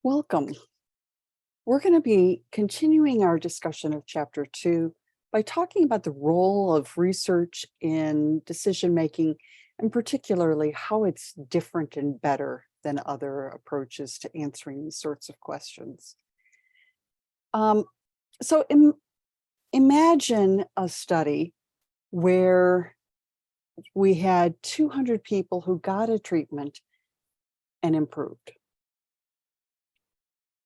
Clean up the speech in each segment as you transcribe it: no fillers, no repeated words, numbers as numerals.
Welcome. We're going to be continuing our discussion of Chapter 2 by talking about the role of research in decision making, and particularly how it's different and better than other approaches to answering these sorts of questions. Um, so imagine a study where we had 200 people who got a treatment and improved.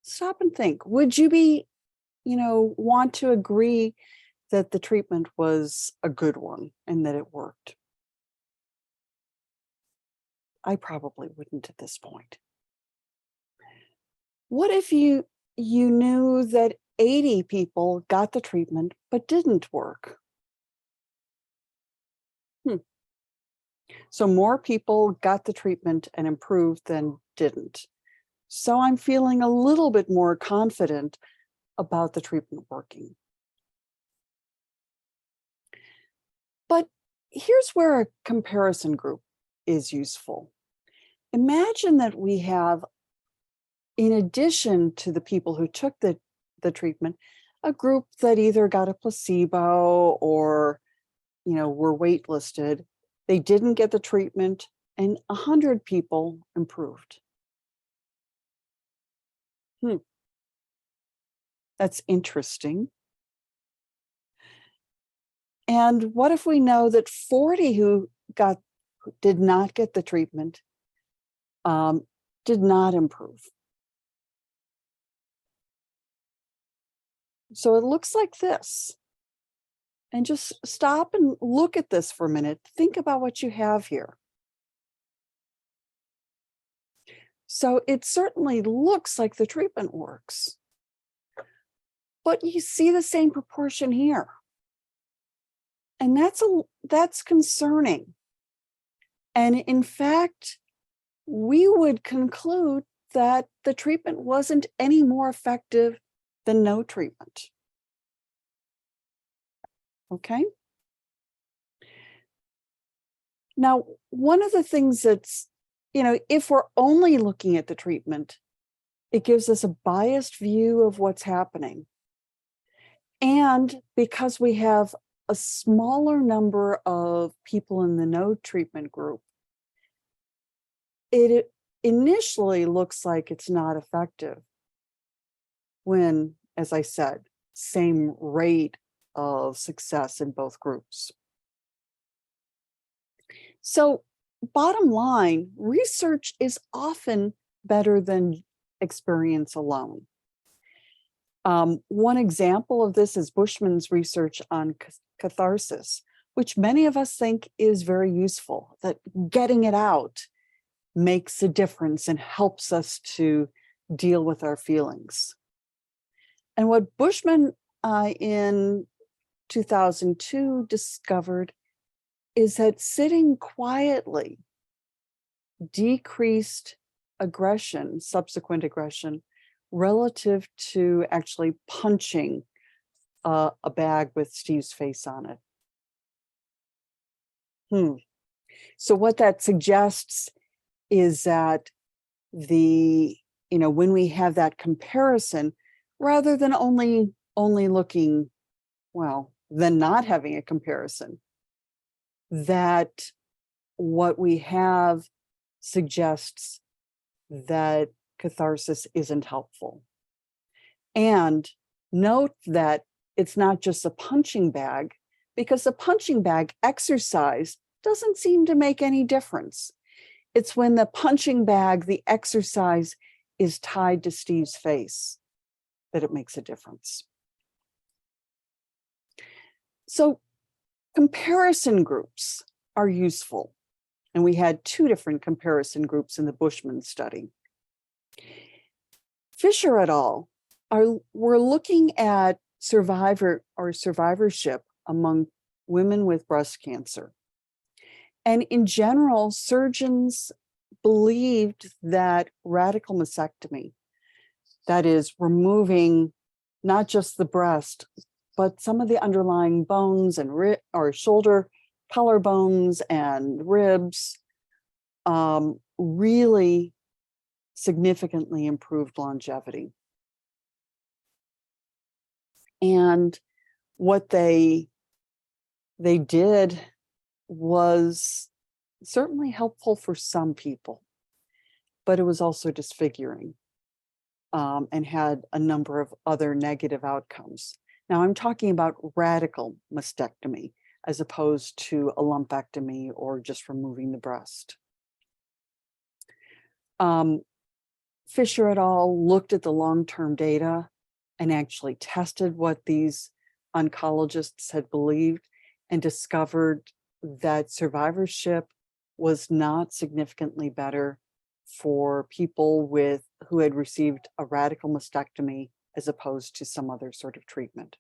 Stop and think, would you want to agree that the treatment was a good one and that it worked? I probably wouldn't at this point. What if you knew that 80 people got the treatment but didn't work? So more people got the treatment and improved than didn't. So I'm feeling a little bit more confident about the treatment working. But here's where a comparison group is useful. Imagine that we have, in addition to the people who took the treatment, a group that either got a placebo or, were waitlisted. They didn't get the treatment, and 100 people improved. That's interesting. And what if we know that 40 who did not get the treatment did not improve? So it looks like this. And just stop and look at this for a minute. Think about what you have here. So it certainly looks like the treatment works. But you see the same proportion here. And that's concerning. And in fact, we would conclude that the treatment wasn't any more effective than no treatment. Okay? Now, one of the things that's, if we're only looking at the treatment, it gives us a biased view of what's happening. And because we have a smaller number of people in the no treatment group, it initially looks like it's not effective when, as I said, same rate of success in both groups. So bottom line, research is often better than experience alone. One example of this is Bushman's research on catharsis, which many of us think is very useful, that getting it out makes a difference and helps us to deal with our feelings. And what Bushman in 2002 discovered is that sitting quietly decreased aggression, subsequent aggression, relative to actually punching a bag with Steve's face on it. So what that suggests is that when we have that comparison, rather than only looking, than not having a comparison, that what we have suggests that catharsis isn't helpful. And note that it's not just a punching bag, because the punching bag exercise doesn't seem to make any difference. It's when the punching bag, the exercise, is tied to Steve's face that it makes a difference. So comparison groups are useful. And we had 2 different comparison groups in the Bushman study. Fisher et al. Were looking at survivorship among women with breast cancer. And in general, surgeons believed that radical mastectomy, that is, removing not just the breast, but some of the underlying bones and shoulder collarbones and ribs, really significantly improved longevity. And what they did was certainly helpful for some people, but it was also disfiguring, and had a number of other negative outcomes. Now, I'm talking about radical mastectomy as opposed to a lumpectomy or just removing the breast. Fisher et al. Looked at the long-term data and actually tested what these oncologists had believed and discovered that survivorship was not significantly better for people who had received a radical mastectomy as opposed to some other sort of treatment.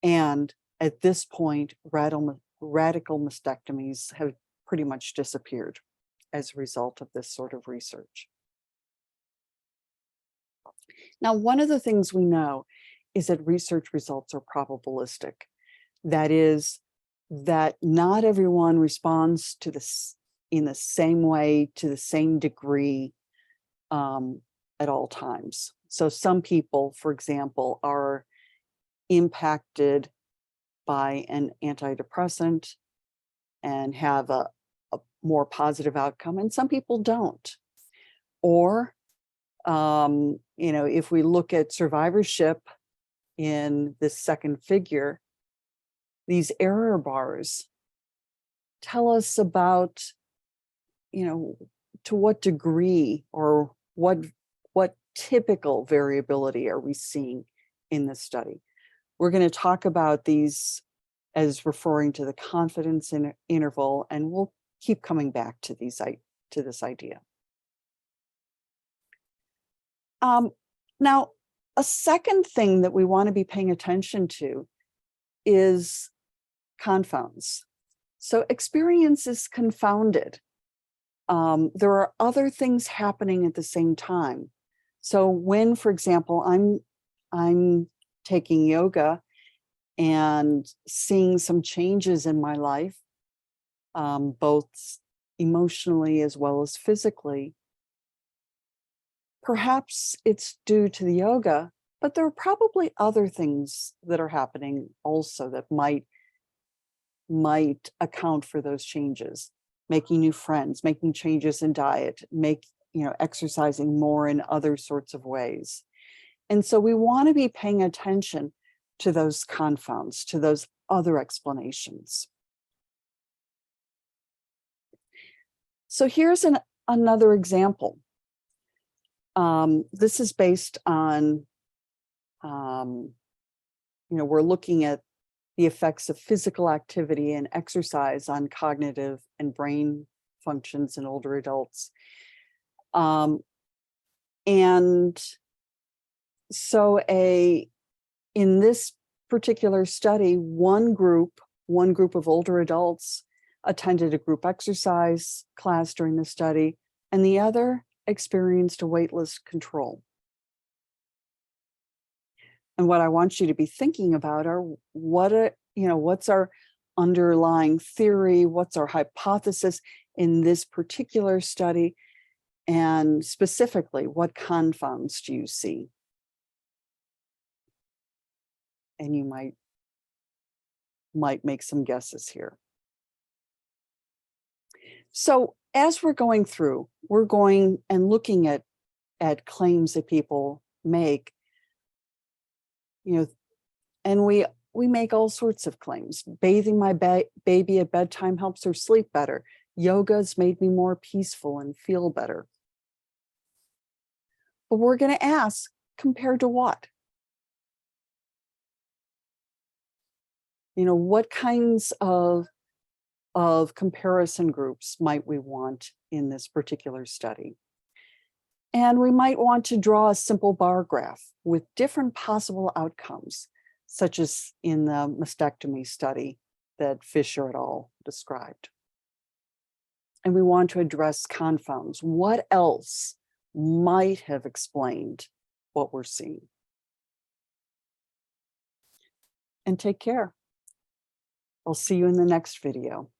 And at this point, radical mastectomies have pretty much disappeared as a result of this sort of research. Now, one of the things we know is that research results are probabilistic. That is, that not everyone responds to this in the same way, to the same degree, at all times. So some people, for example, are impacted by an antidepressant and have a more positive outcome, and some people don't. Or, if we look at survivorship in this second figure, these error bars tell us about, to what degree or what typical variability are we seeing in this study. We're going to talk about these as referring to the confidence interval, and we'll keep coming back to this idea. Now, a second thing that we want to be paying attention to is confounds. So experience is confounded. There are other things happening at the same time. So when, for example, I'm taking yoga and seeing some changes in my life, both emotionally as well as physically, perhaps it's due to the yoga, but there are probably other things that are happening also that might account for those changes. Making new friends, making changes in diet, exercising more in other sorts of ways. And so we want to be paying attention to those confounds, to those other explanations. So here's another example. This is based on, we're looking at the effects of physical activity and exercise on cognitive and brain functions in older adults. And so in this particular study, one group of older adults attended a group exercise class during the study, and the other experienced a weightless control. And what I want you to be thinking about are what's our underlying theory, what's our hypothesis in this particular study, and specifically, what confounds do you see? And you might make some guesses here. So as we're going through, we're going and looking at claims that people make, and we make all sorts of claims. Bathing my baby at bedtime helps her sleep better. Yoga's made me more peaceful and feel better. But we're going to ask, compared to what? What kinds of comparison groups might we want in this particular study? And we might want to draw a simple bar graph with different possible outcomes, such as in the mastectomy study that Fisher et al. Described. And we want to address confounds. What else might have explained what we're seeing? And take care. I'll see you in the next video.